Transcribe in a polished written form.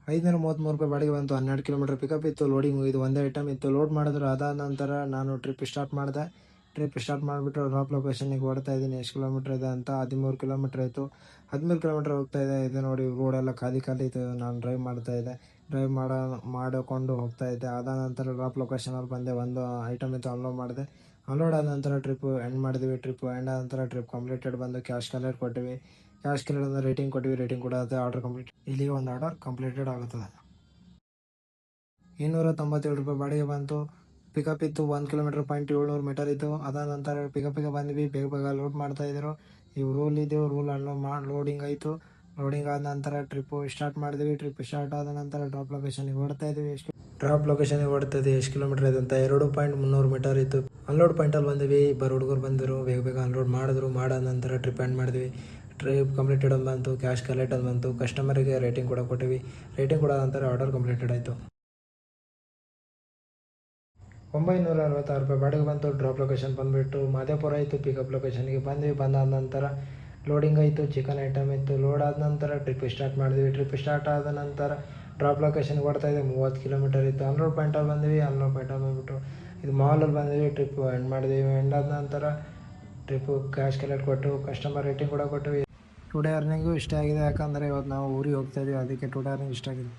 ₹533 ಬಾಡಿಗೆ ಬಂತು. 12 kilometre pickup ಇತ್ತು. ಲೋಡಿಂಗ್ ಇದು ಒಂದೇ ಐಟಮ್ ಇತ್ತು. ಲೋಡ್ ಮಾಡಿದ್ರು. ಅದಾದ ನಂತರ ನಾನು ಟ್ರಿಪ್ ಸ್ಟಾರ್ಟ್ ಮಾಡಿದೆ. ಟ್ರಿಪ್ ಸ್ಟಾರ್ಟ್ ಮಾಡಿಬಿಟ್ಟು ಡ್ರಾಪ್ ಲೊಕೇಶನಿಗೆ ಓಡ್ತಾ ಇದ್ದೀನಿ. ಎಷ್ಟು ಕಿಲೋಮೀಟ್ರ್ ಇದೆ ಅಂತ 13 ಕಿಲೋಮೀಟ್ರ್ ಇತ್ತು. 13 ಕಿಲೋಮೀಟ್ರ್ ಹೋಗ್ತಾ ಇದೆ. ಇದು ನೋಡಿ ರೋಡೆಲ್ಲ ಖಾಲಿ ಇತ್ತು. ನಾನು ಡ್ರೈವ್ ಮಾಡ್ತಾಯಿದ್ದೆ. ಡ್ರೈವ್ ಮಾಡಿಕೊಂಡು ಹೋಗ್ತಾ ಇದ್ದೆ. ಅದಾದ ನಂತರ ಡ್ರಾಪ್ ಲೊಕೇಶನಲ್ಲಿ ಬಂದೆ. ಒಂದು ಐಟಮ್ ಇತ್ತು, ಅನ್ಲೋಡ್ ಮಾಡಿದೆ. ಅನ್ಲೋಡ್ ಆದ ನಂತರ ಟ್ರಿಪ್ ಎಂಡ್ ಮಾಡಿದ್ವಿ. ಟ್ರಿಪ್ ಎಂಡ್ ಆದ ನಂತರ ಟ್ರಿಪ್ ಕಂಪ್ಲೀಟೆಡ್ ಬಂದು ಕ್ಯಾಶ್ ಕಲೆಕ್ಟ್ ಕೊಟ್ಟಿವಿ. ಕ್ಯಾಶ್ ಕಲೆಕ್ಟ್ ರೇಟಿಂಗ್ ಕೊಟ್ಟಿವಿ. ರೇಟಿಂಗ್ ಕೂಡ ಆರ್ಡರ್ ಕಂಪ್ಲೀಟ್. ಇಲ್ಲಿಗೆ ಒಂದು ಆರ್ಡರ್ ಕಂಪ್ಲೀಟೆಡ್ ಆಗುತ್ತದೆ. ₹297 ಬಾಡಿಗೆ ಬಂತು. ಪಿಕಪ್ ಇತ್ತು 1 ಕಿಲೋಮೀಟರ್ .700 ಮೀಟರ್ ಇತ್ತು. ಅದಾದ ನಂತರ ಪಿಕಪ್ಪಿಗೆ ಬಂದ್ವಿ. ಬೇಗ ಲೋಡ್ ಮಾಡ್ತಾಯಿದ್ರು. ಇವು ರೂಲ್ ಇದೆವು. ರೂಲ್ ಲೋಡಿಂಗ್ ಆಯಿತು. ಲೋಡಿಂಗ್ ಆದ ನಂತರ ಟ್ರಿಪ್ಪು ಸ್ಟಾರ್ಟ್ ಮಾಡಿದ್ವಿ. ಟ್ರಿಪ್ ಸ್ಟಾರ್ಟ್ ಆದ ನಂತರ ಡ್ರಾಪ್ ಲೊಕೇಶನಿಗೆ ಓಡ್ತಾ ಇದ್ವಿ. ಎಷ್ಟು ಕಿಲೋಮೀಟರ್ ಇದೆ ಅಂತ 2.300 ಮೀಟರ್ ಇತ್ತು. ಅನ್ಲೋಡ್ ಪಾಯಿಂಟಲ್ಲಿ ಬಂದ್ವಿ. ಇಬ್ಬರು ಹುಡುಗರು ಬಂದರು. ಬೇಗ ಅನ್ಲೋಡ್ ಮಾಡಿದ್ರು. ಮಾಡಾದ ನಂತರ ಟ್ರಿಪ್ ಎಂಡ್ ಮಾಡಿದ್ವಿ. ಟ್ರಿಪ್ ಕಂಪ್ಲೀಟೆಡ್ ಅಂತ ಬಂತು. ಕ್ಯಾಶ್ ಕಲೆಕ್ಟ್ ಅಂತ ಬಂತು. ಕಸ್ಟಮರಿಗೆ ರೇಟಿಂಗ್ ಕೂಡ ಕೊಟ್ಟಿವಿ. ರೇಟಿಂಗ್ ಕೂಡ ನಂತರ ಆರ್ಡರ್ ಕಂಪ್ಲೀಟೆಡ್ ಆಯಿತು. ₹966 ಬಾಡಿಗೆ ಬಂತು. ಡ್ರಾಪ್ ಲೊಕೇಶನ್ ಬಂದುಬಿಟ್ಟು ಮಾದೇಪುರ ಆಯಿತು. ಪಿಕಪ್ ಲೊಕೇಶನ್ಗೆ ಬಂದ್ವಿ. ಬಂದಾದ ನಂತರ ಲೋಡಿಂಗ್ ಆಯಿತು. ಚಿಕನ್ ಐಟಮ್ ಇತ್ತು. ಲೋಡ್ ಆದ ನಂತರ ಟ್ರಿಪ್ ಸ್ಟಾರ್ಟ್ ಮಾಡಿದ್ವಿ. ಟ್ರಿಪ್ ಸ್ಟಾರ್ಟ್ ಆದ ನಂತರ ಡ್ರಾಪ್ ಲೊಕೇಶನ್ಗೆ ಓಡ್ತಾ ಇದೆ. 30 ಕಿಲೋಮೀಟರ್ ಇತ್ತು. ಅನ್ಲೋಡ್ ಪಾಯಿಂಟಲ್ಲಿ ಬಂದ್ವಿ. ಅನ್ಲೋಡ್ ಪಾಯಿಂಟಲ್ಲಿ ಬಂದುಬಿಟ್ಟು ಇದು ಮಾಲಲ್ಲಿ ಬಂದ್ವಿ. ಟ್ರಿಪ್ ಎಂಡ್ ಮಾಡಿದ್ವಿ. ಎಂಡ್ ಆದ ನಂತರ ಟ್ರಿಪ್ಪು ಕ್ಯಾಶ್ ಕಲೆಕ್ಟ್ ಕೊಟ್ಟು ಕಸ್ಟಮರ್ ರೇಟಿಂಗ್ ಕೂಡ ಕೊಟ್ಟು ಟುಡೇ ಅರ್ನಿಂಗು ಇಷ್ಟ ಆಗಿದೆ. ಯಾಕಂದರೆ ಇವತ್ತು ನಾವು ಊರಿಗೆ ಹೋಗ್ತಾಯಿದ್ವಿ. ಅದಕ್ಕೆ ಟುಡೇ ಅರ್ನಿಂಗ್ ಇಷ್ಟ ಆಗಿದೆ.